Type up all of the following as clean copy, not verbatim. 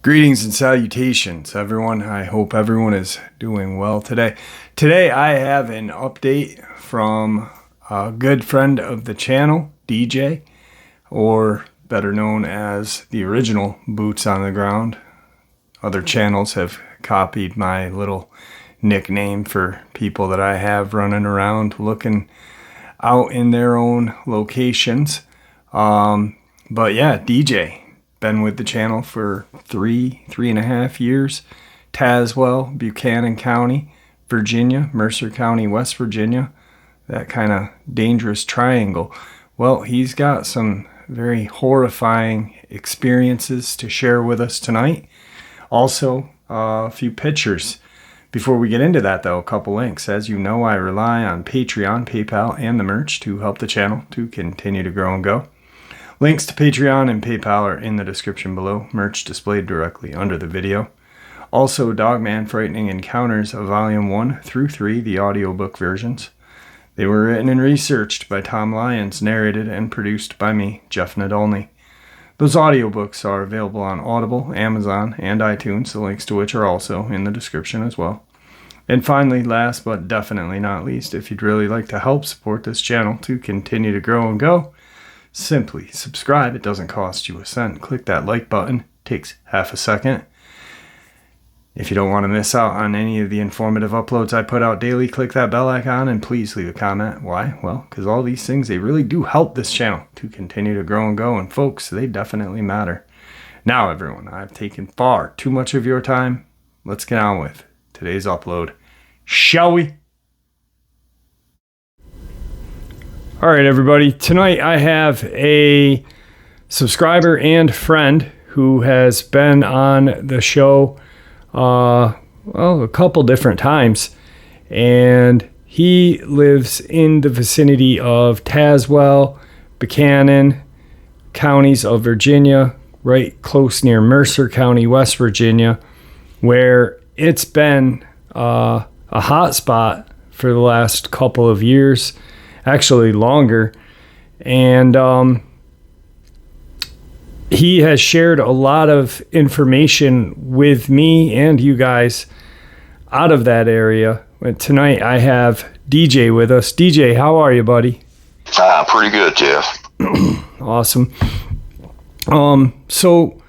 Greetings and salutations, everyone. I hope everyone is doing well today. Today I have an update from a good friend of the channel, DJ, or better known as the original Boots on the Ground. Other channels have copied my little nickname for people that I have running around looking out in their own locations. But yeah, DJ. Been with the channel for three and a half years. Tazewell, Buchanan County, Virginia, Mercer County, West Virginia. That kind of dangerous triangle. Well, he's got some very horrifying experiences to share with us tonight. Also, a few pictures. Before we get into that, though, a couple links. As you know, I rely on Patreon, PayPal, and the merch to help the channel to continue to grow and go. Links to Patreon and PayPal are in the description below, merch displayed directly under the video. Also, Dogman Frightening Encounters of Volume 1 through 3, the audiobook versions. They were written and researched by Tom Lyons, narrated and produced by me, Jeff Nadolny. Those audiobooks are available on Audible, Amazon, and iTunes, the links to which are also in the description as well. And finally, last but definitely not least, if you'd really like to help support this channel to continue to grow and go, simply subscribe. It doesn't cost you a cent. Click that like button. Takes half a second. If you don't want to miss out on any of the informative uploads I put out daily, click that bell icon and please leave a comment. Why? Well, because all these things, they really do help this channel to continue to grow and go. And folks, they definitely matter. Now, everyone, I've taken far too much of your time. Let's get on with today's upload. Shall we? All right, everybody. Tonight I have a subscriber and friend who has been on the show a couple different times, and he lives in the vicinity of Tazewell, Buchanan counties of Virginia, right close near Mercer County, West Virginia, where it's been a hot spot for the last couple of years. Actually longer, and he has shared a lot of information with me and you guys out of that area. And tonight I have DJ with us. DJ, how are you, buddy? Pretty good, Jeff. Awesome. So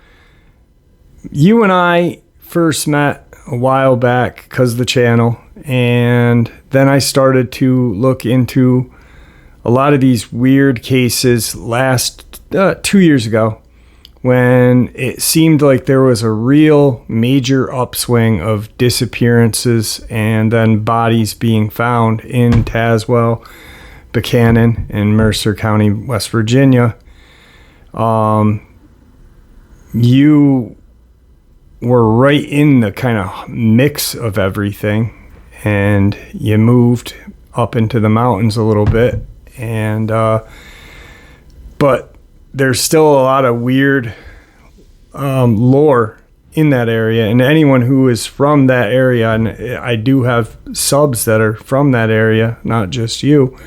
you and I first met a while back because of the channel, and then I started to look into a lot of these weird cases last 2 years ago, when it seemed like there was a real major upswing of disappearances and then bodies being found in Tazewell, Buchanan, and Mercer County, West Virginia. You were right in the kind of mix of everything, and you moved up into the mountains a little bit. And but there's still a lot of weird lore in that area, and anyone who is from that area, and I do have subs that are from that area, not just you,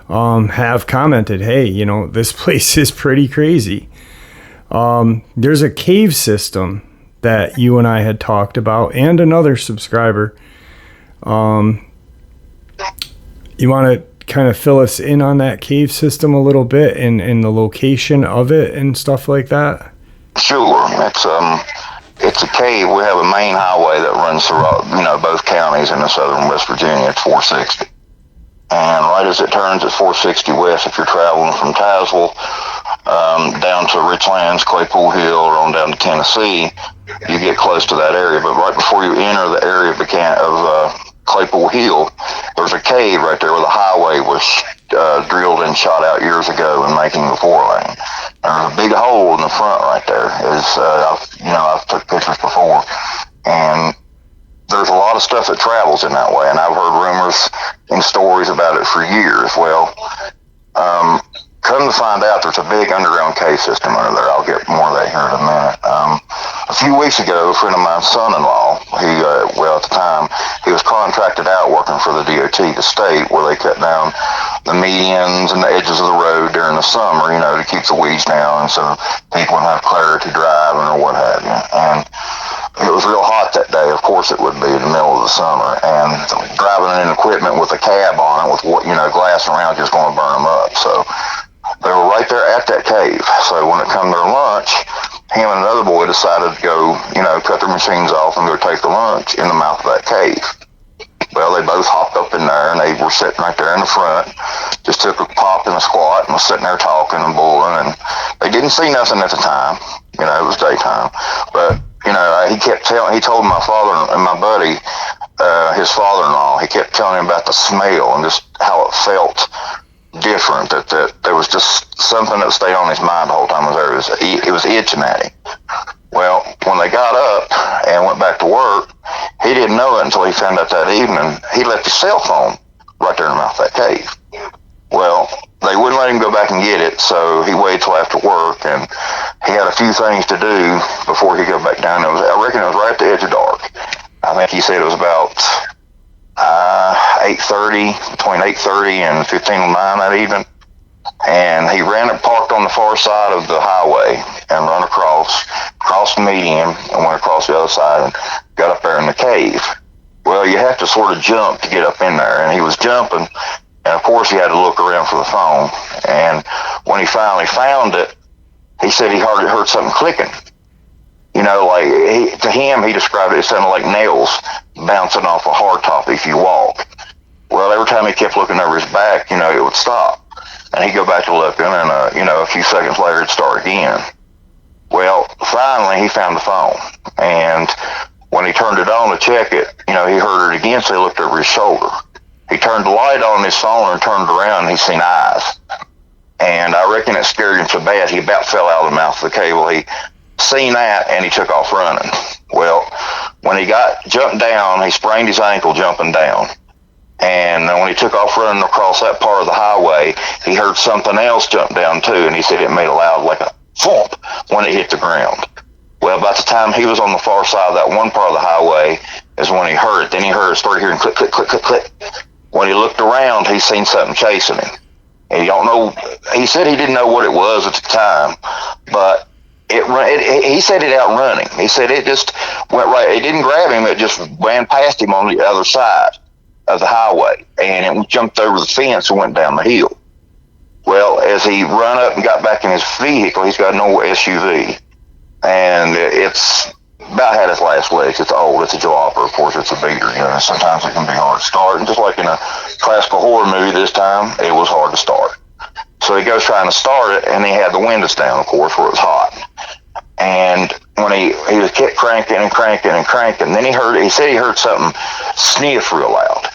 have commented, hey, you know, this place is pretty crazy. There's a cave system that you and I had talked about, and another subscriber. You want to kind of fill us in on that cave system a little bit, and the location of it and stuff like that? Sure. It's a cave. We have a main highway that runs through, both counties in the southern West Virginia. It's 460. And right as it turns at 460 west, if you're traveling from Tazewell down to Richlands, Claypool Hill, or on down to Tennessee, you get close to that area. But right before you enter the area of Claypool Hill, there's a cave right there where the highway was drilled and shot out years ago and making the 4-lane. There's a big hole in the front right there. I've took pictures before, and there's a lot of stuff that travels in that way, and I've heard rumors and stories about it for years. Well, come to find out, there's a big underground cave system under there. I'll get more of that here in a minute. A few weeks ago, a friend of mine's son-in-law, at the time, he was contracted out working for the D.O.T, the state, where they cut down the medians and the edges of the road during the summer, to keep the weeds down, and so people would have clarity driving or what have you. And it was real hot that day. Of course it would be in the middle of the summer, and driving in equipment with a cab on it with glass around just going to burn them up. So they were right there at that cave. So when it come their lunch, him and another boy decided to go, cut their machines off and go take the lunch in the mouth of that cave. Well, they both hopped up in there, and they were sitting right there in the front, just took a pop and a squat and was sitting there talking and bulling, and they didn't see nothing at the time. It was daytime. But, he told my father and my buddy, his father-in-law, he kept telling him about the smell and just how it felt different, that there was just something that stayed on his mind the whole time I was there. It was itching at him. Well, when they got up and went back to work, he didn't know it until he found out that evening he left his cell phone right there in the mouth of that cave. Well, they wouldn't let him go back and get it, so he waited till after work, and he had a few things to do before he got back down. I reckon it was right at the edge of dark. I think he said it was about 8:30, between 8:30 and 15:09 that evening. And he ran and parked on the far side of the highway and run across the median and went across the other side and got up there in the cave. Well, you have to sort of jump to get up in there, and he was jumping, and of course he had to look around for the phone. And when he finally found it, he said he heard something clicking. To him, he described it sounded like nails bouncing off a hardtop if you walk. Well, every time he kept looking over his back, it would stop. And he'd go back to looking, and, a few seconds later, it'd start again. Well, finally, he found the phone. And when he turned it on to check it, he heard it again, so he looked over his shoulder. He turned the light on his phone and turned around, and he seen eyes. And I reckon it scared him so bad, he about fell out of the mouth of the cave. Well, he seen that, and he took off running. Well, when he jumped down, he sprained his ankle jumping down. And when he took off running across that part of the highway, he heard something else jump down too, and he said it made a loud, like a thump when it hit the ground. Well, by the time he was on the far side of that one part of the highway is when he heard it. Then he started hearing click, click, click, click, click. When he looked around, he seen something chasing him. And he said he didn't know what it was at the time, but he said it outrunning. He said it just went right. It didn't grab him. It just ran past him on the other side of the highway, and it jumped over the fence and went down the hill. Well, as he run up and got back in his vehicle, he's got an old SUV, and it's about had its last legs. It's old. It's a jalopper. Of course, it's a beater. Sometimes it can be hard to start, and just like in a classical horror movie this time, it was hard to start. So he goes trying to start it, and he had the windows down, of course, where it was hot. And when he kept cranking and cranking and cranking, then he said he heard something sniff real loud.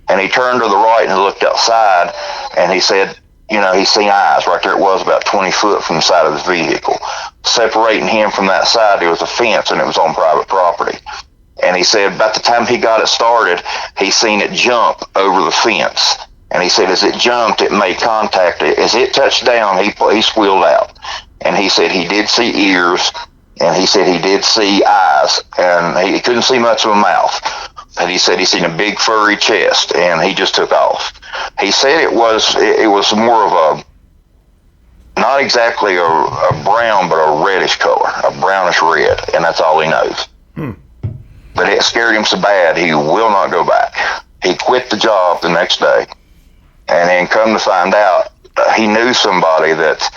And he turned to the right and looked outside, and he said, he seen eyes right there. It was about 20 foot from the side of his vehicle. Separating him from that side, there was a fence, and it was on private property. And he said about the time he got it started, he seen it jump over the fence. And he said as it jumped, it made contact. As it touched down, he squealed out. And he said he did see ears, and he said he did see eyes, and he couldn't see much of a mouth. And he said he seen a big furry chest, and he just took off. He said it was more of not exactly a brown, but a reddish color, a brownish red, and that's all he knows. But it scared him so bad, he will not go back. He quit the job the next day, and then come to find out, he knew somebody that,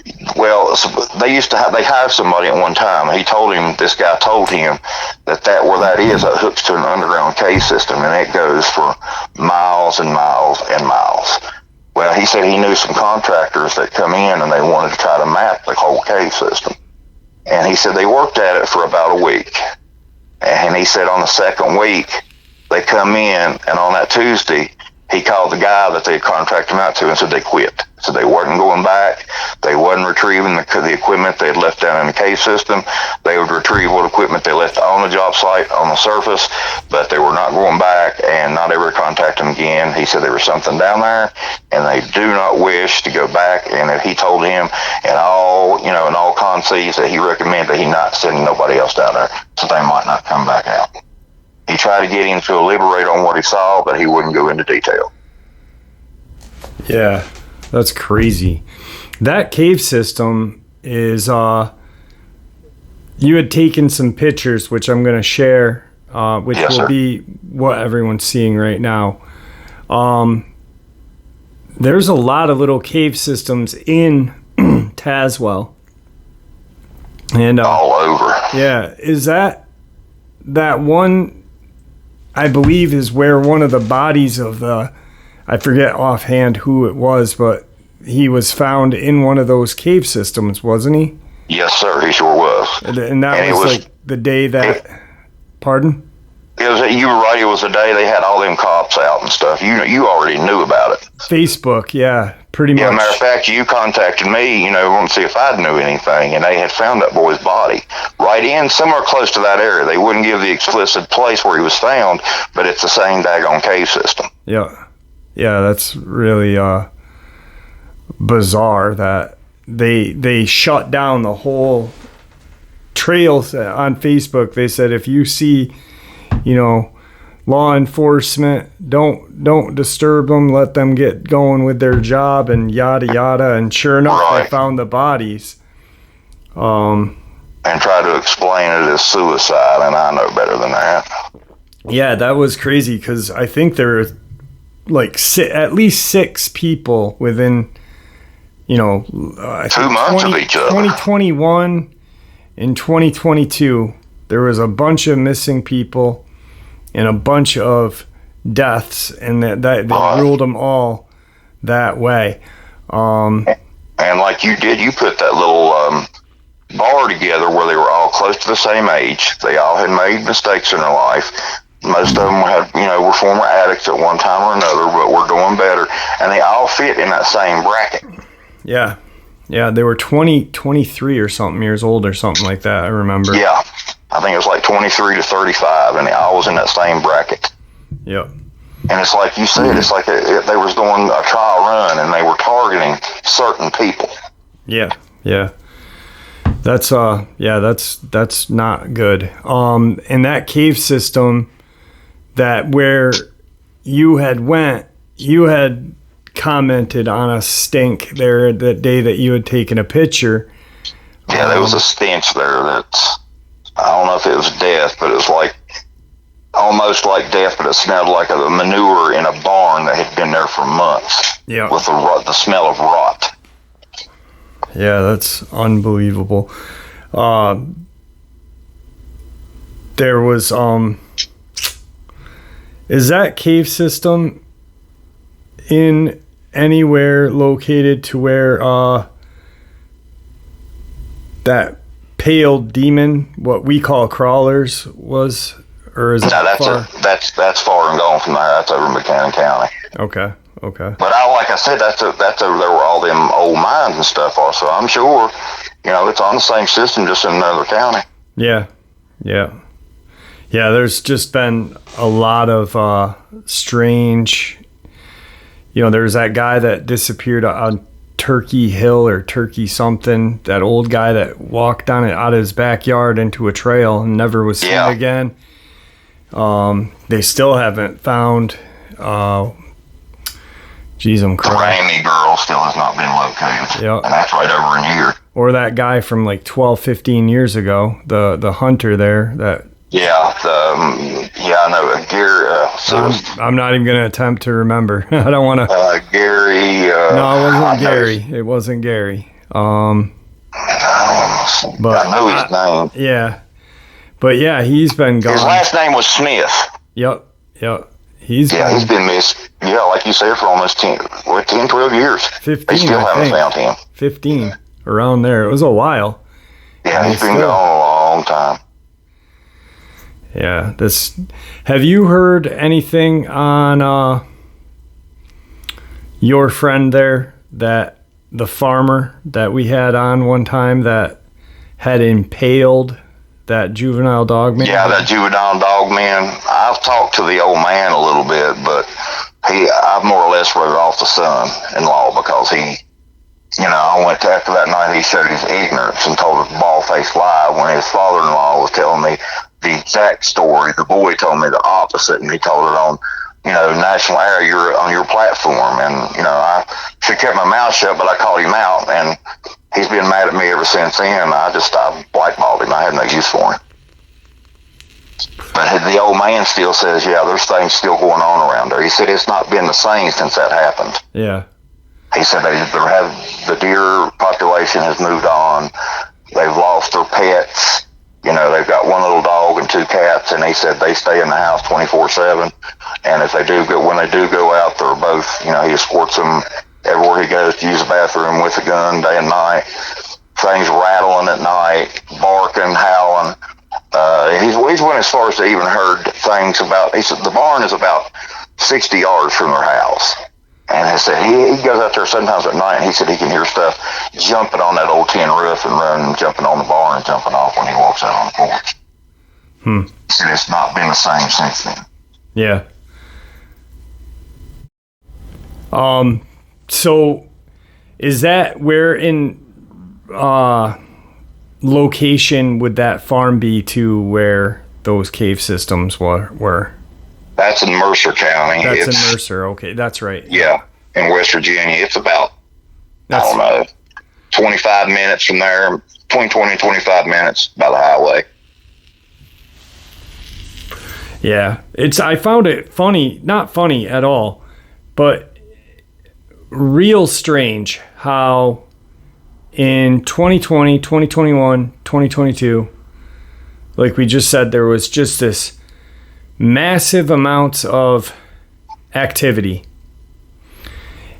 they hired somebody at one time. This guy told him that where that is, that hooks to an underground cave system, and it goes for miles and miles and miles. Well, he said he knew some contractors that come in, and they wanted to try to map the whole cave system. And he said they worked at it for about a week. And he said on the second week, they come in, and on that Tuesday, he called the guy that they contracted him out to and said they quit. So they wasn't going back. They wasn't retrieving the equipment they had left down in the cave system. They would retrieve what equipment they left on the job site on the surface, but they were not going back and not ever contact them again. He said there was something down there, and they do not wish to go back. And he told him in all conceits that he recommended that he not sending nobody else down there, so they might not come back out. He tried to get him to elaborate on what he saw, but he wouldn't go into detail. Yeah, that's crazy. That cave system is, you had taken some pictures, which I'm going to share, which Yes, will sir. be what everyone's seeing right now. There's a lot of little cave systems in Tazewell. And, All over. yeah, is that one, I believe, is where one of the bodies of I forget offhand who it was, but he was found in one of those cave systems, wasn't he? Yes, sir. He sure was. And that And it was was- like the day that, pardon? It was. You were right. It was the day they had all them cops out and stuff. You already knew about it. Facebook, yeah, pretty Yeah, much. matter of fact, you contacted me, wanting to see if I knew anything, and they had found that boy's body right in somewhere close to that area. They wouldn't give the explicit place where he was found, but it's the same daggone cave system. Yeah. Yeah, that's really bizarre that they shut down the whole trail on Facebook. They said if you see, law enforcement, don't disturb them, let them get going with their job and yada yada. And sure enough, Right. they found the bodies. And try to explain it as suicide, and I know better than that. Yeah, that was crazy because I think there were like at least 6 people within, I 2 think months of each other. 2021 and 2022, there was a bunch of missing people and a bunch of deaths, and that they ruled them all that way. And like you did, you put that little bar together where they were all close to the same age. They all had made mistakes in their life. Most of them were former addicts at one time or another, but were doing better. And they all fit in that same bracket. Yeah. Yeah, they were 23 or something years old or something like that, I remember. Yeah. I think it was like 23 to 35, and they all was in that same bracket. Yep. And it's like you said, it's like they was doing a trial run, and they were targeting certain people. Yeah. Yeah. That's that's not good. In that cave system that where you had commented on a stink there that day that you had taken a picture. Yeah, there was a stench there that's, I don't know if it was death, but it was like almost like death, but it smelled like a manure in a barn that had been there for months. Yeah. With the smell of rot. Yeah, that's unbelievable. There was is that cave system in anywhere located to where that pale demon, what we call crawlers, was, or is No, that far? that's far and gone from there. That's over in Buchanan County. Okay. But like I said, that's over there where all them old mines and stuff are. So I'm sure, it's on the same system, just in another county. Yeah. There's just been a lot of strange. There's that guy that disappeared on Turkey Hill or Turkey something. That old guy that walked on it out of his backyard into a trail and never was seen again. They still haven't found. Geez, I'm crying. The Ramey girl still has not been located. Yep. And that's right over in here. Or that guy from like 12, 15 years ago, the hunter there. I know. Gary. I'm not even going to attempt to remember. I don't want to. Gary. No, it wasn't Gary. It wasn't Gary. But I know his name. Yeah. But yeah, he's been gone. His last name was Smith. Yep. He's been missed. Yeah, like you said, for almost 10, 12 years. 15. They still I haven't think. found him. 15, around there. It was a while. Yeah, he's been gone a long time. Yeah. Have you heard anything on your friend there, that the farmer that we had on one time that had impaled that juvenile dogman? Yeah, that juvenile dogman. I've talked to the old man a little bit, but I've more or less wrote off the son-in-law because I went after that night. He showed his ignorance and told a bald-faced lie when his father-in-law was telling me the exact story. The boy told me the opposite, and he told it on national area, you're on your platform. And, I should have kept my mouth shut, but I called him out, and he's been mad at me ever since then. I blackballed him. I had no use for him. But the old man still says, yeah, there's things still going on around there. He said it's not been the same since that happened. Yeah. He said the deer population has moved on. They've lost their pets. They've got one little dog and two cats, and he said they stay in the house 24/7. And if when they do go out, they're both, he escorts them everywhere he goes to use the bathroom with a gun day and night. Things rattling at night, barking, howling. He's went as far as to even heard things about. He said the barn is about 60 yards from their house. And he said he goes out there sometimes at night, and he said he can hear stuff jumping on that old tin roof and running, jumping on the barn and jumping off when he walks out on the porch. He said it's not been the same since then. Yeah. So is that where in location would that farm be to where those cave systems were? That's in Mercer County. That's in Mercer. Okay, that's right. Yeah, in West Virginia. It's about, 25 minutes from there, between 20 and 25 minutes by the highway. Yeah, I found it funny, not funny at all, but real strange how in 2020, 2021, 2022, like we just said, there was just this massive amounts of activity.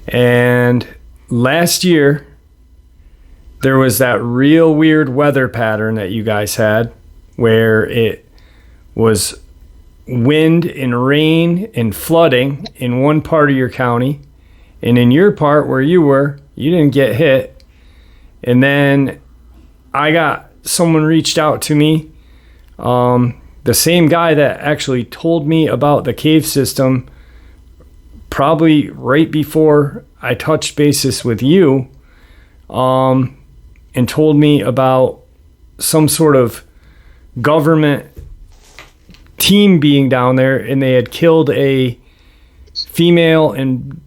And last year, there was that real weird weather pattern that you guys had where it was wind and rain and flooding in one part of your county. And in your part where you were, you didn't get hit. And then someone reached out to me, the same guy that actually told me about the cave system probably right before I touched bases with you, and told me about some sort of government team being down there, and they had killed a female and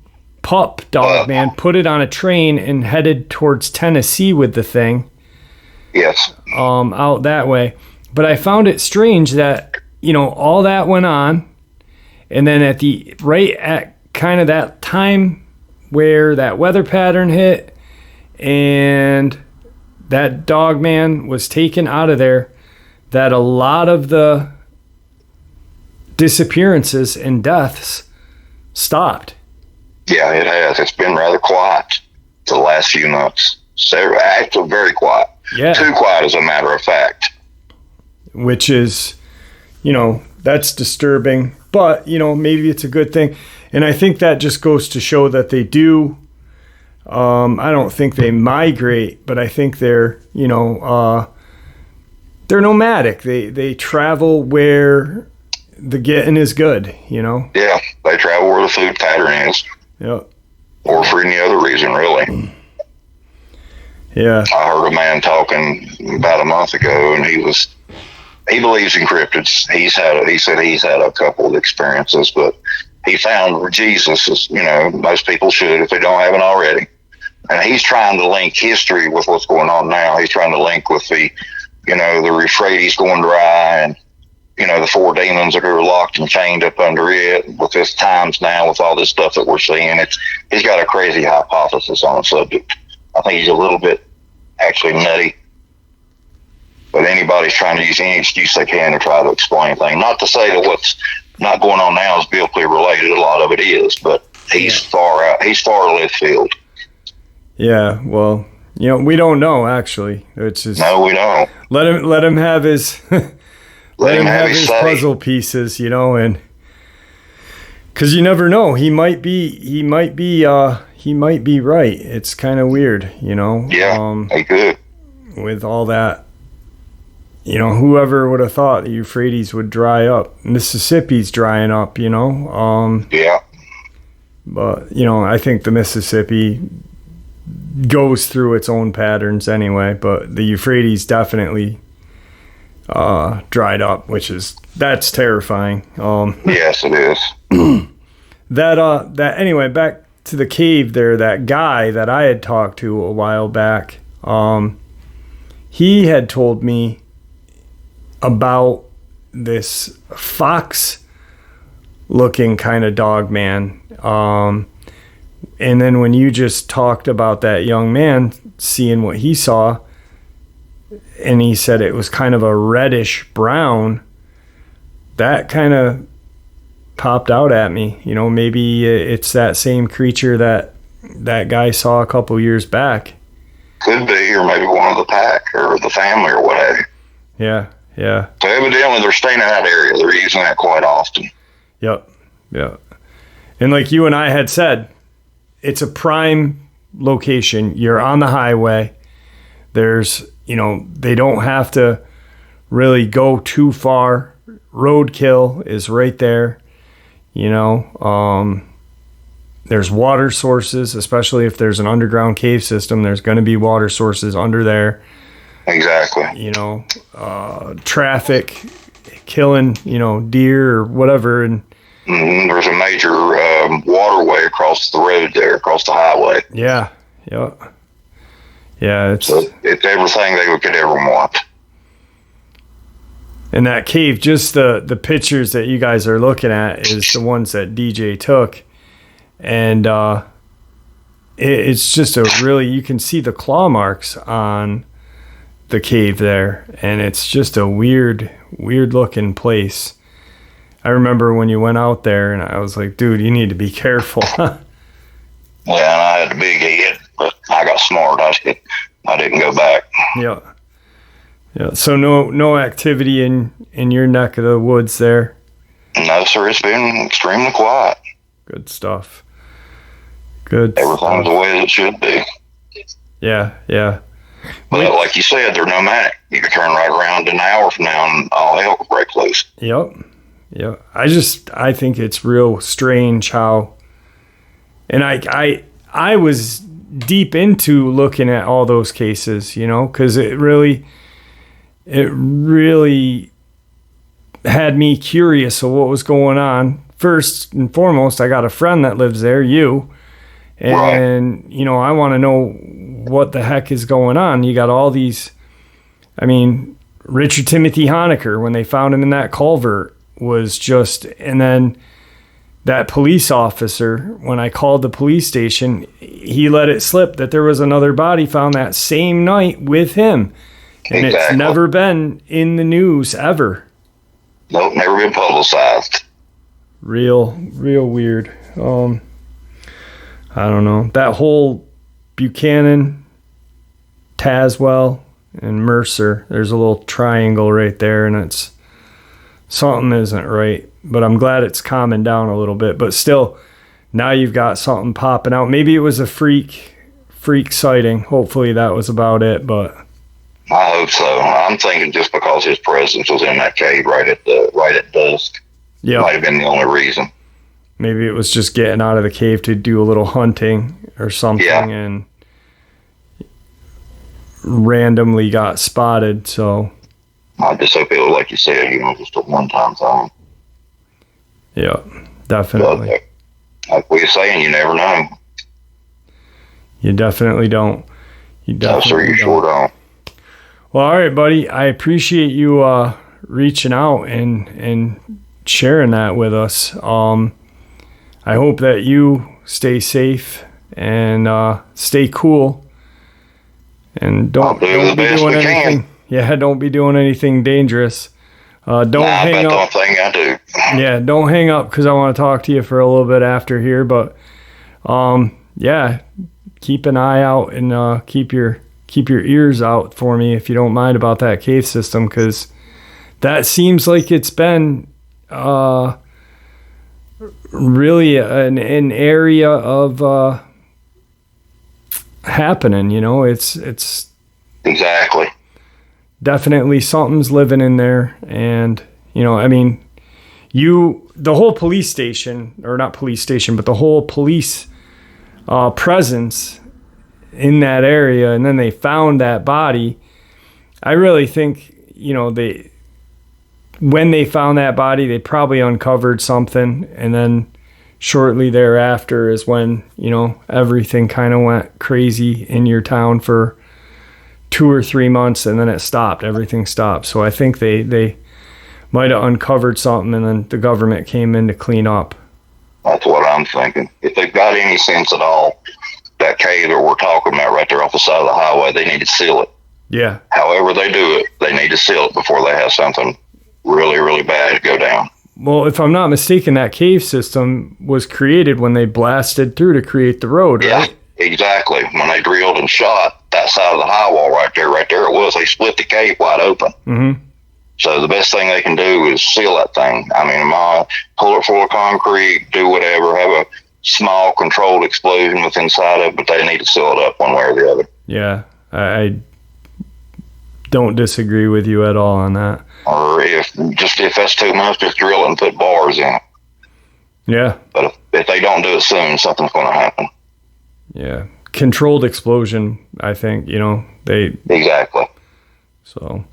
pup Dogman, put it on a train and headed towards Tennessee with the thing. Yes. Out that way. But I found it strange that, all that went on, and then right at kind of that time where that weather pattern hit and that Dogman was taken out of there, that a lot of the disappearances and deaths stopped. Yeah, it has. It's been rather quiet the last few months. So actually very quiet. Yeah. Too quiet, as a matter of fact. Which is, that's disturbing. But, maybe it's a good thing. And I think that just goes to show that they do, I don't think they migrate, but I think they're, they're nomadic. They travel where the getting is good, Yeah, they travel where the food pattern is. Yep. Or for any other reason, really. Yeah. I heard a man talking about a month ago, and he believes in cryptids. He said he's had a couple of experiences, but he found Jesus, as most people should if they don't have it already. And he's trying to link history with what's going on now. He's trying to link with the Euphrates going dry, and the four demons that are locked and chained up under it with this times now, with all this stuff that we're seeing. He's got a crazy hypothesis on the subject. I think he's a little bit actually nutty. But anybody's trying to use any excuse they can to try to explain things. Not to say that what's not going on now is biblically related. A lot of it is, but he's far out. He's far left field. Yeah, well, we don't know, actually. It's just, no, we don't. Let him have his let him have his puzzle pieces, and because you never know, he might be right. It's kind of weird, Yeah, he could. With all that, whoever would have thought the Euphrates would dry up? Mississippi's drying up, Yeah. But I think the Mississippi goes through its own patterns anyway. But the Euphrates definitely dried up, that's terrifying. Yes, it is. that anyway, back to the cave there, that guy that I had talked to a while back, he had told me about this fox looking kind of dog man. And then when you just talked about that young man seeing what he saw, and he said it was kind of a reddish brown, that kind of popped out at me. You know, maybe it's that same creature that guy saw a couple years back. Could be, or maybe one of the pack or the family or what have you. Yeah. So evidently they're staying in that area. They're using that quite often. Yep. And like you and I had said, it's a prime location. You're on the highway. There's, they don't have to really go too far. Roadkill is right there. There's water sources, especially if there's an underground cave system. There's going to be water sources under there. Exactly. Traffic, killing, deer or whatever. And there's a major waterway across the road there, across the highway. Yeah. It's everything they could ever want. And that cave, just the pictures that you guys are looking at is the ones that DJ took. And it's just you can see the claw marks on the cave there. And it's just a weird looking place. I remember when you went out there and I was like, dude, you need to be careful. Yeah, and I had a big head, but I got smart. I didn't go back. Yeah. So no activity in your neck of the woods there? No, sir. It's been extremely quiet. Good stuff. Good. Everything's the way it should be. Yeah. But like you said, they're nomadic. You can turn right around an hour from now and all hell will break loose. Yep. I think it's real strange how, and I was deep into looking at all those cases, because it really had me curious of what was going on. First and foremost, I got a friend that lives there, you, and right. I want to know what the heck is going on. You got all these, Richard Timothy Honecker, when they found him in that culvert, was just, and then that police officer, when I called the police station, he let it slip that there was another body found that same night with him. And exactly. It's never been in the news ever. Nope, never been publicized. Real weird. I don't know. That whole Buchanan, Tazewell, and Mercer, there's a little triangle right there, and it's something isn't right. But I'm glad it's calming down a little bit. But still, now you've got something popping out. Maybe it was a freak sighting. Hopefully that was about it, but I hope so. I'm thinking just because his presence was in that cave right at dusk. Yeah, might have been the only reason. Maybe it was just getting out of the cave to do a little hunting or something, and randomly got spotted. So I just hope it was, like you said, just a one-time thing. Yeah, definitely. But, like we were saying, you never know. You definitely don't. No, sir, you sure don't. Well, all right, buddy. I appreciate you reaching out and sharing that with us. I hope that you stay safe and stay cool, and don't be doing anything. Yeah, don't be doing anything dangerous. Don't hang up. Don't think I do. Yeah, don't hang up because I want to talk to you for a little bit after here. But keep an eye out and keep your ears out for me if you don't mind about that cave system, because that seems like it's been really an area of happening. It's exactly. Definitely something's living in there. And, the whole police station, or not police station, but the whole police presence in that area, and then they found that body. I really think, when they found that body, they probably uncovered something and then shortly thereafter is when, everything kind of went crazy in your town for 2 or 3 months, and then it stopped. Everything stopped. So I think they might have uncovered something, and then the government came in to clean up. That's what I'm thinking. If they've got any sense at all, that cave that we're talking about right there off the side of the highway, they need to seal it. Yeah. However they do it, they need to seal it before they have something really, really bad go down. Well, if I'm not mistaken, that cave system was created when they blasted through to create the road, right? Yeah, exactly. When they drilled and shot that side of the high wall right there it was. They split the cave wide open. Mm-hmm. So the best thing they can do is seal that thing. I mean, pull it full of concrete, do whatever, have a small controlled explosion with inside of it, but they need to seal it up one way or the other. Yeah, I don't disagree with you at all on that. Or if that's too much, just drill it and put bars in it. Yeah. But if they don't do it soon, something's going to happen. Yeah. Controlled explosion, I think, Exactly. So,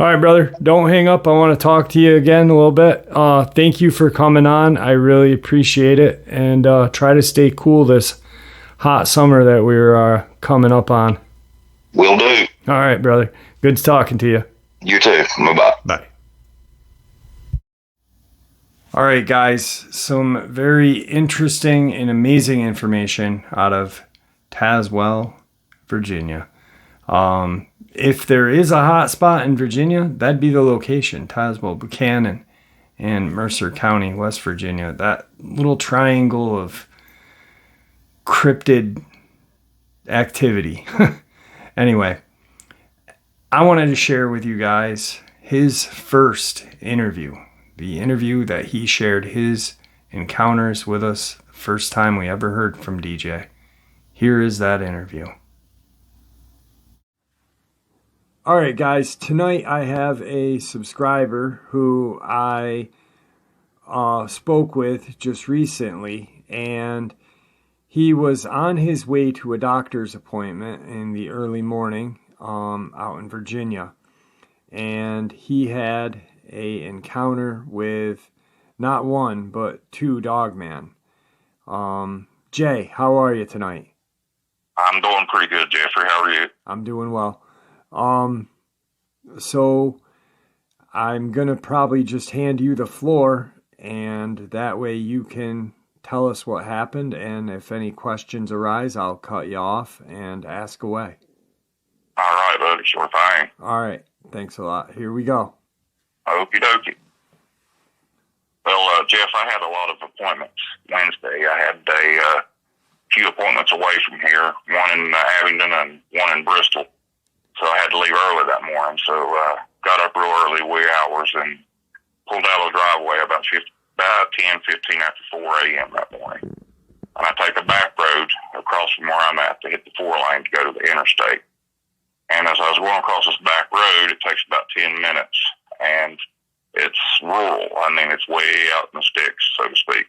all right, brother, don't hang up. I want to talk to you again a little bit. Thank you for coming on. I really appreciate it. And try to stay cool this hot summer that we're coming up on. Will do. All right, brother. Good talking to you. You too. Bye-bye. Bye. All right, guys. Some very interesting and amazing information out of Tazewell, Virginia. If there is a hot spot in Virginia, that'd be the location, Tazewell, Buchanan, and Mercer County, West Virginia. That little triangle of cryptid activity. Anyway, I wanted to share with you guys his first interview, the interview that he shared his encounters with us, the first time we ever heard from DJ. Here is that interview. All right, guys, tonight I have a subscriber who I spoke with just recently, and he was on his way to a doctor's appointment in the early morning out in Virginia, and he had an encounter with not one, but 2 Dogman. Jay, how are you tonight? I'm doing pretty good, Jeffrey. How are you? I'm doing well. So I'm going to probably just hand you the floor, and that way you can tell us what happened, and if any questions arise, I'll cut you off and ask away. All right, buddy. Sure thing. All right. Thanks a lot. Here we go. Okie dokie. Well, Jeff, I had a lot of appointments Wednesday. I had a few appointments away from here, one in Abingdon and one in Bristol. So I had to leave early that morning. So got up real early, wee hours, and pulled out of the driveway about 10:15 after 4 a.m. that morning. And I take a back road across from where I'm at to hit the 4-lane to go to the interstate. And as I was going across this back road, it takes about 10 minutes, and it's rural. I mean, it's way out in the sticks, so to speak.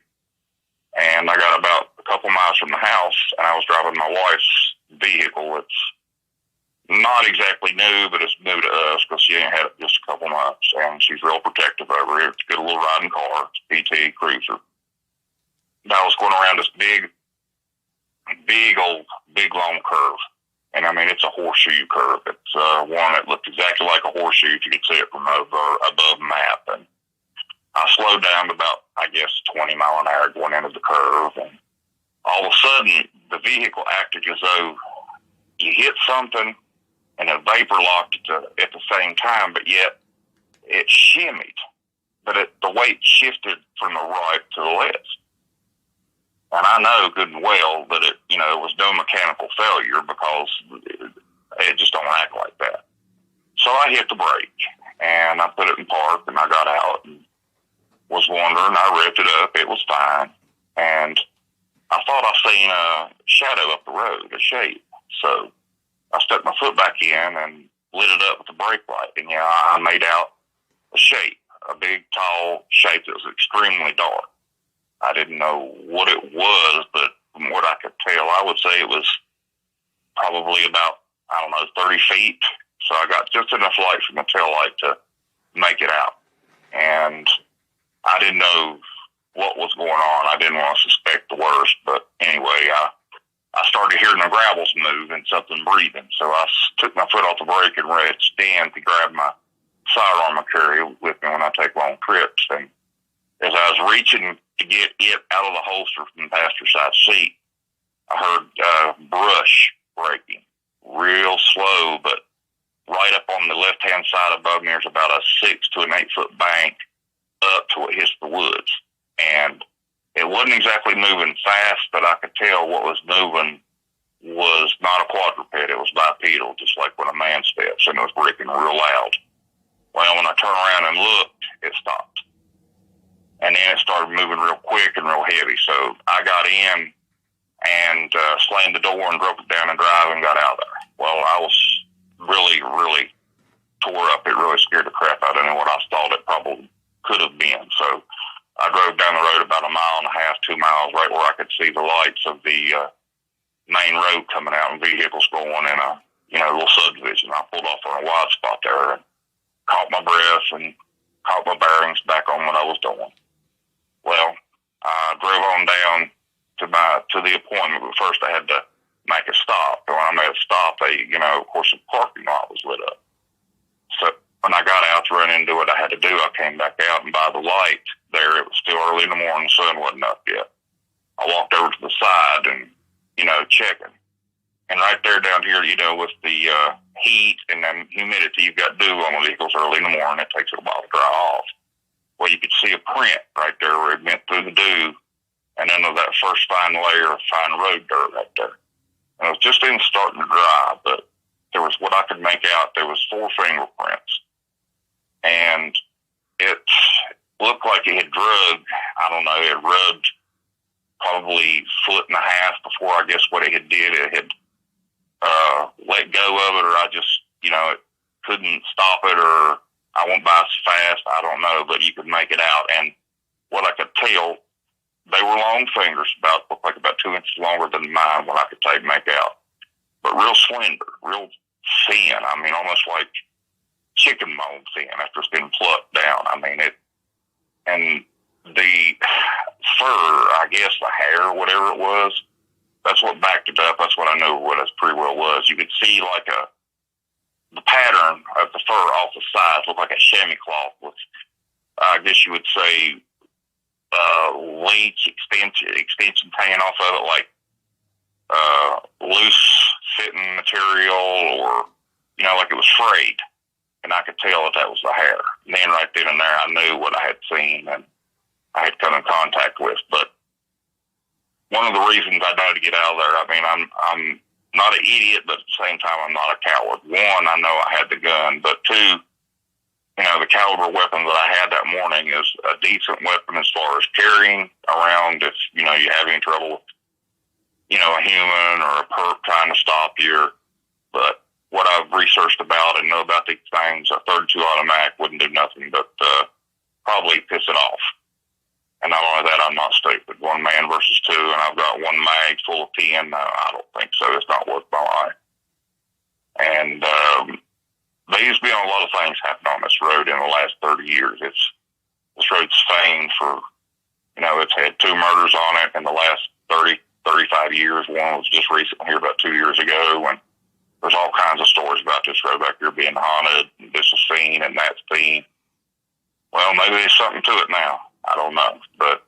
And I got about a couple miles from the house, and I was driving my wife's vehicle. It's not exactly new, but it's new to us because she ain't had it just a couple months, and she's real protective over it. It's a good little riding car. It's a PT Cruiser. And I was going around this big long curve. And I mean, it's a horseshoe curve. It's one that looked exactly like a horseshoe if you could see it from above the map. And I slowed down to about, 20 mile an hour going into the curve. And all of a sudden, the vehicle acted as though you hit something and it vapor locked at the same time, but yet it shimmied. But the weight shifted from the right to the left. And I know good and well that it was no mechanical failure because it just don't act like that. So I hit the brake and I put it in park and I got out and was wondering. I ripped it up. It was fine. And I thought I seen a shadow up the road, a shape. So I stuck my foot back in and lit it up with the brake light. And I made out a shape, a big, tall shape that was extremely dark. I didn't know what it was, but from what I could tell, I would say it was probably about, 30 feet. So I got just enough light from the tail light to make it out. And I didn't know what was going on. I didn't want to suspect the worst, but anyway, I started hearing the gravels move and something breathing. So I took my foot off the brake and reached in to grab my sidearm I carry with me when I take long trips. And as I was reaching to get it out of the holster from the passenger side seat, I heard brush breaking real slow, but right up on the left-hand side above me, there's about a 6 to an 8 foot bank up to it hits the woods. And it wasn't exactly moving fast, but I could tell what was moving was not a quadruped. It was bipedal, just like when a man steps, and it was breaking real loud. Well, when I turned around and looked, it stopped. And then it started moving real quick and real heavy. So I got in and slammed the door and broke it down and drive and got out of there. Well, I was really, really tore up. It really scared the crap out of me, what I thought it probably could have been. So I drove down the road about 1.5 miles, 2 miles, right where I could see the lights of the main road coming out and vehicles going in a little subdivision. I pulled off on a wide spot there and caught my breath and caught my bearings back on what I was doing. Well, I drove on down to the appointment, but first I had to make a stop. And when I made a stop, of course, the parking lot was lit up. So when I got out to run into what I had to do, I came back out, and by the light there, it was still early in the morning, the sun wasn't up yet. I walked over to the side and, checking. And right there down here, with the heat and then humidity, you've got dew on the vehicles early in the morning. It takes it a while to dry off. Well, you could see a print right there where it went through the dew and under that first fine layer of fine road dirt right there. And it was just starting to dry, but there was what I could make out. There was 4 fingerprints. And it looked like it had drugged, I don't know, it rubbed probably 1.5 feet before I guess what it had did. It had let go of it, or I just, it couldn't stop it, or I went by so fast, I don't know, but you could make it out. And what I could tell, they were long fingers, looked like about 2 inches longer than mine, what I could make out. But real slender, real thin. I mean, almost like chicken bone thin after it's been plucked down. I mean, and the fur, I guess the hair, whatever it was, that's what backed it up. That's what I knew what it pretty well was. You could see like the pattern of the fur off the sides looked like a chamois cloth with, I guess you would say, leech extension hanging off of it, like loose fitting material, or like it was frayed. And I could tell that was the hair. And then right then and there, I knew what I had seen and I had come in contact with. But one of the reasons I know to get out of there, I mean, I'm not an idiot, but at the same time, I'm not a coward. One, I know I had the gun, but two, the caliber weapon that I had that morning is a decent weapon as far as carrying around if, you have any trouble with, a human or a perp trying to stop you. But what I've researched about and know about these things, a 32 automatic wouldn't do nothing but probably piss it off. And not only that, I'm not stupid. 1 man versus 2, and I've got 1 mag full of 10. No, I don't think so. It's not worth my life. And there's been a lot of things happen on this road in the last 30 years. This road's famed for, it's had 2 murders on it in the last 35 years. One was just recently here about 2 years ago, and there's all kinds of stories about this road back here being haunted, and this is seen and that's seen. Well, maybe there's something to it now. I don't know, but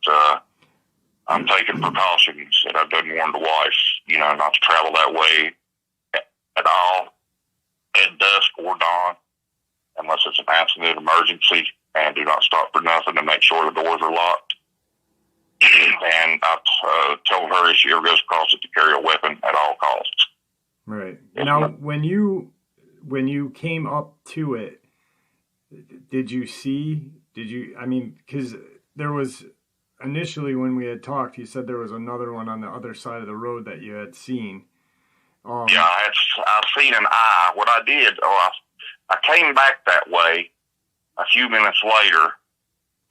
I'm taking precautions, and I've done warn the wife, not to travel that way at all at dusk or dawn, unless it's an absolute emergency, and do not stop for nothing to make sure the doors are locked. And I've told her if she ever goes across it to carry a weapon at all costs. Right. Now, when you came up to it, because there was initially when we had talked, you said there was another one on the other side of the road that you had seen. Yeah, I've seen an eye. What I did, I came back that way a few minutes later.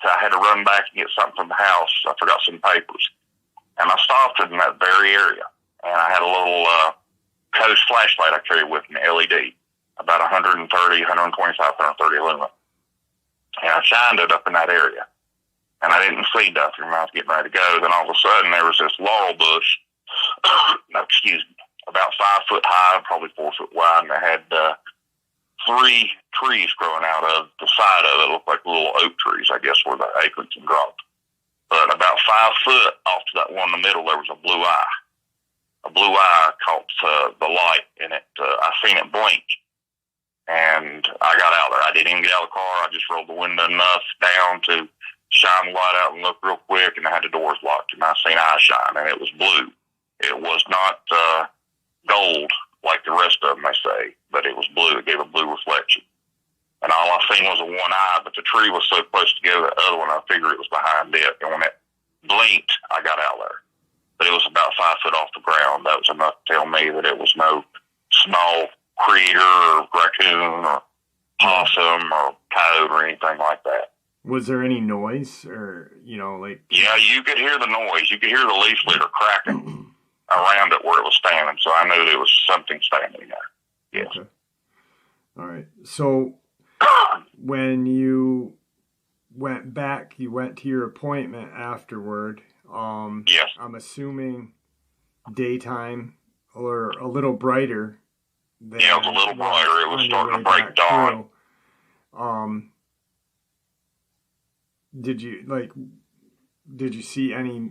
I had to run back and get something from the house. I forgot some papers. And I stopped in that very area. And I had a little Coast flashlight I carried with me, LED, about 125, 130 lumen. And I shined it up in that area. and I didn't see nothing when I was getting ready to go. Then all of a sudden there was this laurel bush, no, excuse me, about 5 foot high, probably 4 foot wide, and it had 3 trees growing out of the side of it. It looked like little oak trees, I guess, where the acorns had dropped. But about 5 foot off to that one in the middle, there was a blue eye. A blue eye caught the light, and I seen it blink. And I got out there. I didn't even get out of the car. I just rolled the window enough down to shine the light out and look real quick, and I had the doors locked, and I seen eye shine, and it was blue. It was not gold like the rest of them, they say, but it was blue. It gave a blue reflection. And all I seen was a one eye, but the tree was so close together, the other one, I figured it was behind it. And when it blinked, I got out there. But it was about 5 foot off the ground. That was enough to tell me that it was no small critter or raccoon or possum or coyote or anything like that. Was there any noise or, like... Yeah, you could hear the noise. You could hear the leaf litter cracking around it where it was standing. So I knew there was something standing there. Yes. Okay. All right. So when you went back, you went to your appointment afterward. Yes. I'm assuming daytime or a little brighter. Yeah, it was a little brighter. It was starting to break dawn. Did you see any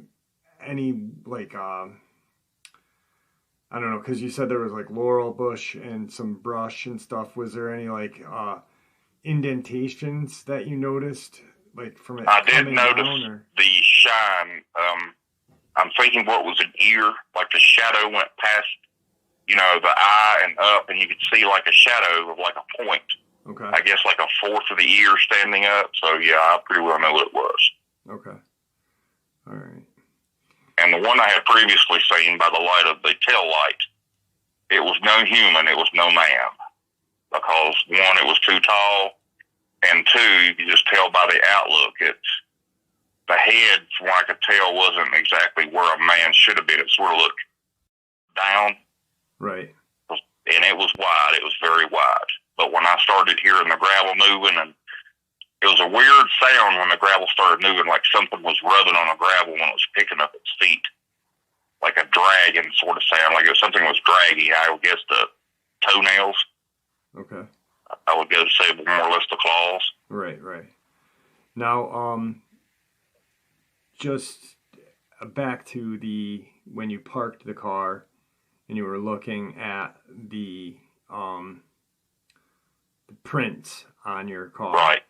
like I don't know, because you said there was like laurel bush and some brush and stuff. Was there any like indentations that you noticed, like from it? I did notice the shine. I'm thinking what was an ear, like the shadow went past, the eye and up, and you could see like a shadow of like a point. Okay. I guess like a fourth of the ear standing up. So yeah, I pretty well know what it was. Okay. All right. And the one I had previously seen by the light of the tail light, it was no human, it was no man. Because one, it was too tall, and two, you could just tell by the outlook. The head, from what I could tell, wasn't exactly where a man should have been. It sort of looked down. Right. And it was wide. It was very wide. But when I started hearing the gravel moving, and it was a weird sound when the gravel started moving, like something was rubbing on the gravel when it was picking up its feet. Like a dragging sort of sound, like if something was dragging, I would guess the toenails. Okay. I would go to say more or less the claws. Right. Now, just back to when you parked the car and you were looking at the prints on your car. Right.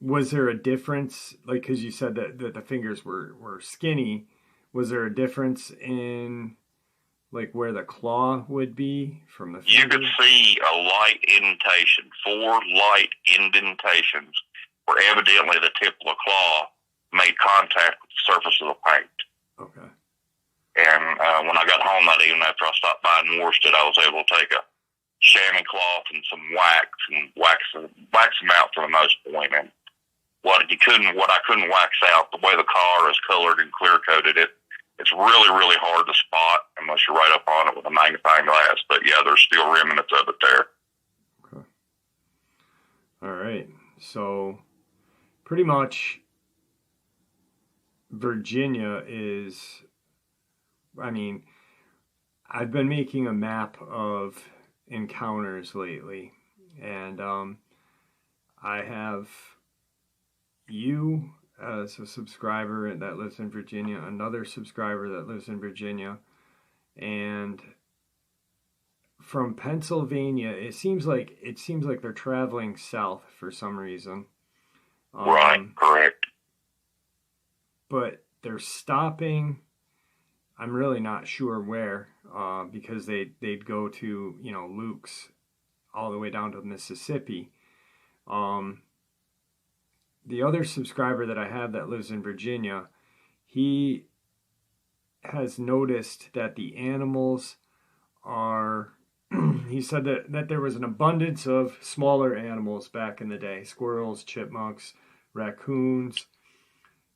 Was there a difference, like, because you said that the fingers were skinny, was there a difference in, like, where the claw would be from the finger? You could see a light indentation, 4 light indentations, where evidently the tip of the claw made contact with the surface of the paint. Okay. And when I got home that evening after I stopped by and washed it, I was able to take a chamois cloth and some wax and wax them out for the most point. And what I couldn't wax out, the way the car is colored and clear coated, it's really, really hard to spot unless you're right up on it with a magnifying glass. But yeah, there's still remnants of it there. Okay. All right. So pretty much Virginia is, I've been making a map of encounters lately, and I have you as a subscriber that lives in Virginia, another subscriber that lives in Virginia, and from Pennsylvania, it seems like they're traveling south for some reason. Right, correct. But they're stopping. I'm really not sure where, because they'd go to, Luke's all the way down to Mississippi. The other subscriber that I have that lives in Virginia, he has noticed that the animals are, he said that there was an abundance of smaller animals back in the day, squirrels, chipmunks, raccoons.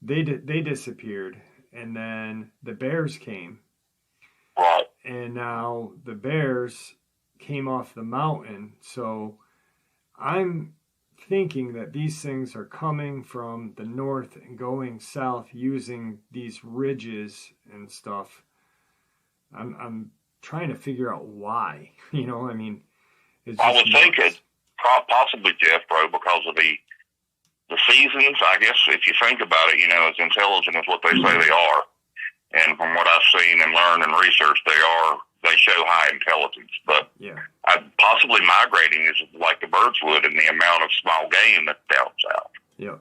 They disappeared, and then the bears came. Right. And now the bears came off the mountain, so I'm thinking that these things are coming from the north and going south using these ridges and stuff. I'm trying to figure out why. You know, I mean, it's I just would think it possibly, Jeff, bro, because of the seasons. I guess if you think about it, you know, as intelligent as what they say they are, and from what I've seen and learned and researched, they show high intelligence. But yeah, possibly migrating is like the birds would, in the amount of small game that's down south. Yep.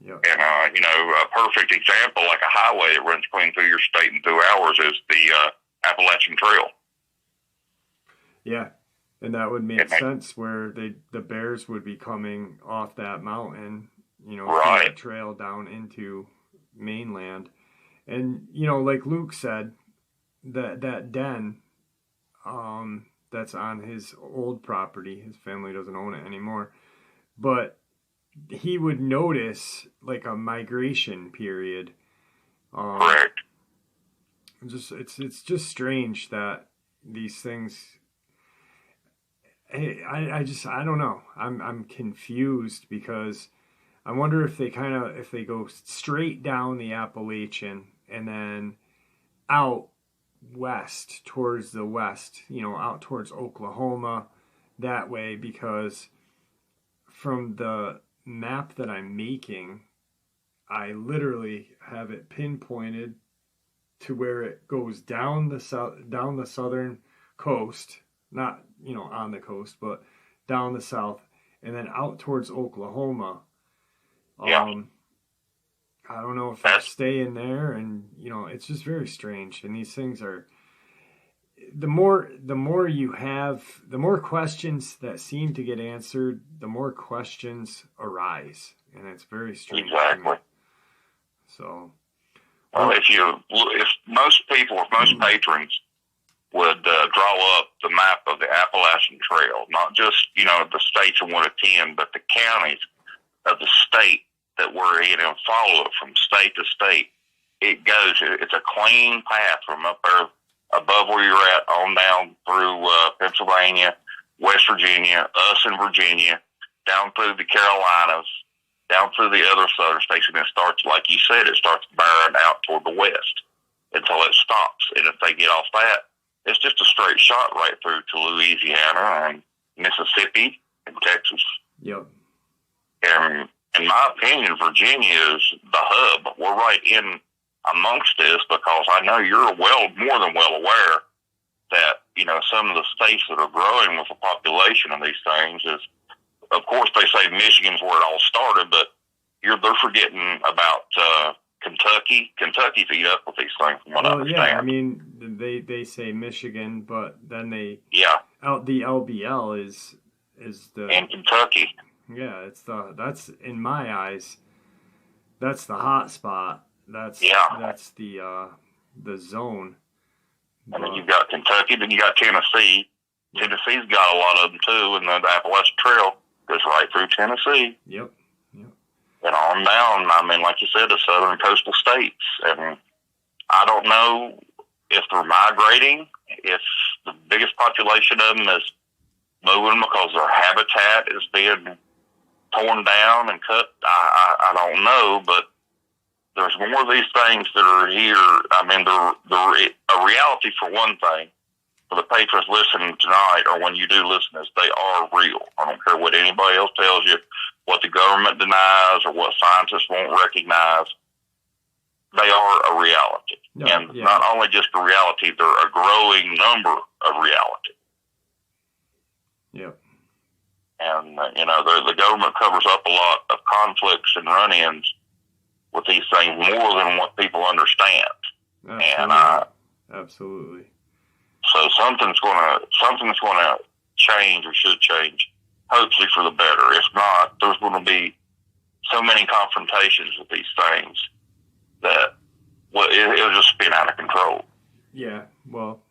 Yep. And, you know, a perfect example, like a highway that runs clean through your state in 2 hours, is the Appalachian Trail. Yeah, and that would make sense where the bears would be coming off that mountain, you know, through that trail down into mainland. And, you know, like Luke said, that den that's on his old property, his family doesn't own it anymore, but he would notice like a migration period. Correct. It's just strange that these things. I don't know. I'm confused because I wonder if they go straight down the Appalachian and then out west towards the west, you know, out towards Oklahoma that way, because from the map that I'm making, I literally have it pinpointed to where it goes down the southern coast, not, you know, on the coast, but down the south, and then out towards Oklahoma. Yeah. I don't know if they'll stay in there, and, you know, it's just very strange. And these things are, the more you have, the more questions that seem to get answered, the more questions arise, and it's very strange. Exactly. So, well, if most patrons would draw up the map of the Appalachian Trail, not just, you know, the states I want to attend, but the counties of the state that we're in, and follow it from state to state. It's a clean path from up there above where you're at on down through Pennsylvania, West Virginia, us in Virginia, down through the Carolinas, down through the other southern states, and it starts, like you said, it starts bearing out toward the west until it stops. And if they get off that, it's just a straight shot right through to Louisiana and Mississippi and Texas. Yep. And in my opinion, Virginia is the hub. We're right in amongst this, because I know you're more than well aware that, you know, some of the states that are growing with the population of these things is, of course, they say Michigan's where it all started, but they're forgetting about Kentucky. Kentucky's eat up with these things, from what I understand. Yeah, I mean, they say Michigan, but then the LBL is the in Kentucky. Yeah, that's in my eyes, that's the hot spot. That's the zone. And then you've got Kentucky, then you got Tennessee. Tennessee's got a lot of them too, and the Appalachian Trail goes right through Tennessee. Yep. And on down, I mean, like you said, the southern coastal states. And I don't know if they're migrating, if the biggest population of them is moving because their habitat is being torn down and cut. I don't know, but there's more of these things that are here. I mean, they're a reality for one thing. For the patrons listening tonight, or when you do listen to this, they are real. I don't care what anybody else tells you, what the government denies, or what scientists won't recognize. They are a reality. Not only just a reality, they're a growing number of reality. Yep. And, you know, the government covers up a lot of conflicts and run-ins with these things more than what people understand. Absolutely. So something's gonna change, or should change, hopefully for the better. If not, there's going to be so many confrontations with these things that it'll just spin out of control. Yeah, well,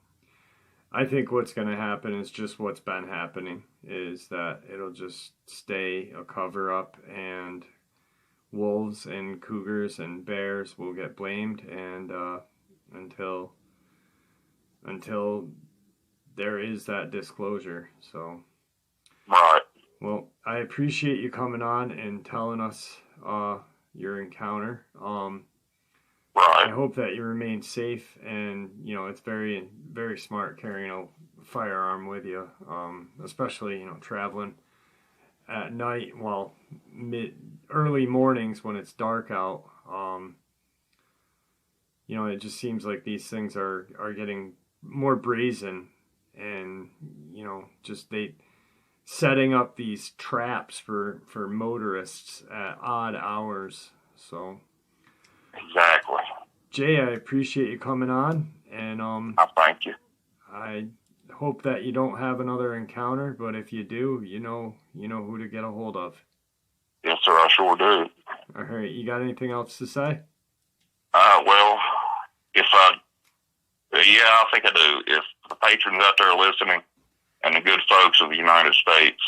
I think what's going to happen is just what's been happening, is that it'll just stay a cover-up, and wolves and cougars and bears will get blamed, and until there is that disclosure. So, right. Well, I appreciate you coming on and telling us your encounter. I Right. hope that you remain safe, and it's very, very smart carrying a firearm with you, especially traveling at night, well, early mornings when it's dark out. It just seems like these things are getting more brazen, and just they setting up these traps for motorists at odd hours. So, Exactly. Jay, I appreciate you coming on, and I thank you. I hope that you don't have another encounter, but if you do, you know who to get a hold of. Yes, sir, I sure do. All right, you got anything else to say? Well, I think I do. If the patrons out there listening and the good folks of the United States,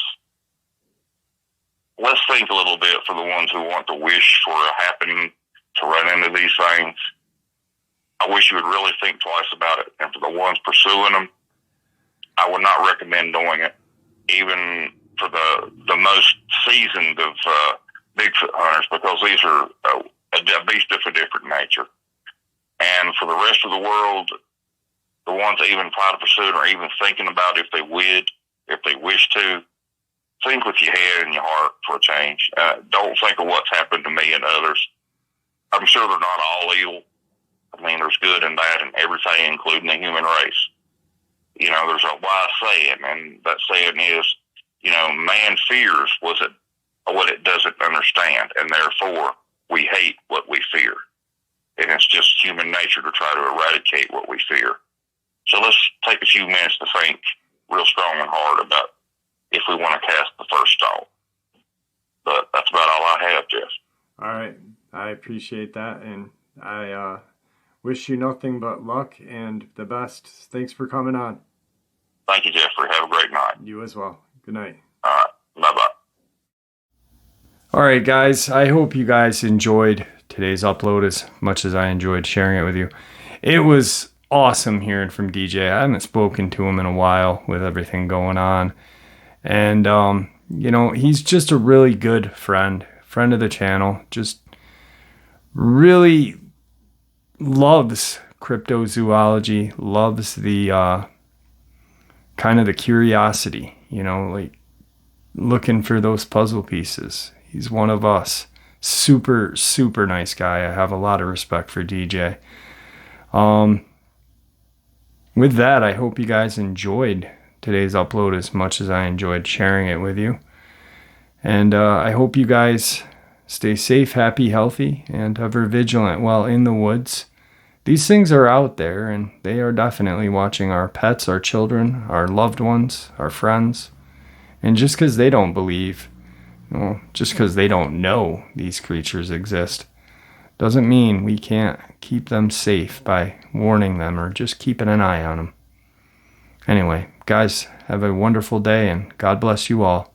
let's think a little bit for the ones who want to wish for a happening to run into these things. I wish you would really think twice about it. And for the ones pursuing them, I would not recommend doing it, even for the most seasoned of Bigfoot hunters, because these are a beast of a different nature. And for the rest of the world, the ones that even try to pursue it or even thinking about if they wish to, think with your head and your heart for a change. Don't think of what's happened to me and others. I'm sure they're not all evil. I mean, there's good and bad in everything, including the human race. There's a wise saying, and that saying is, man fears what it doesn't understand, and therefore we hate what we fear. And it's just human nature to try to eradicate what we fear. So let's take a few minutes to think real strong and hard about if we want to cast the first stone. But that's about all I have, Jeff. All right. I appreciate that, and I wish you nothing but luck and the best. Thanks for coming on. Thank you, Jeffrey. Have a great night. You as well. Good night. All right. Bye-bye. All right, guys. I hope you guys enjoyed today's upload as much as I enjoyed sharing it with you. It was awesome hearing from DJ. I haven't spoken to him in a while with everything going on. And, he's just a really good friend of the channel. Just really loves cryptozoology, loves the kind of the curiosity, like looking for those puzzle pieces. He's one of us. Super, super nice guy. I have a lot of respect for DJ. With that, I hope you guys enjoyed today's upload as much as I enjoyed sharing it with you. And I hope you guys stay safe, happy, healthy, and ever vigilant while in the woods. These things are out there, and they are definitely watching our pets, our children, our loved ones, our friends. And just because they don't believe, just because they don't know these creatures exist, doesn't mean we can't keep them safe by warning them or just keeping an eye on them. Anyway, guys, have a wonderful day, and God bless you all.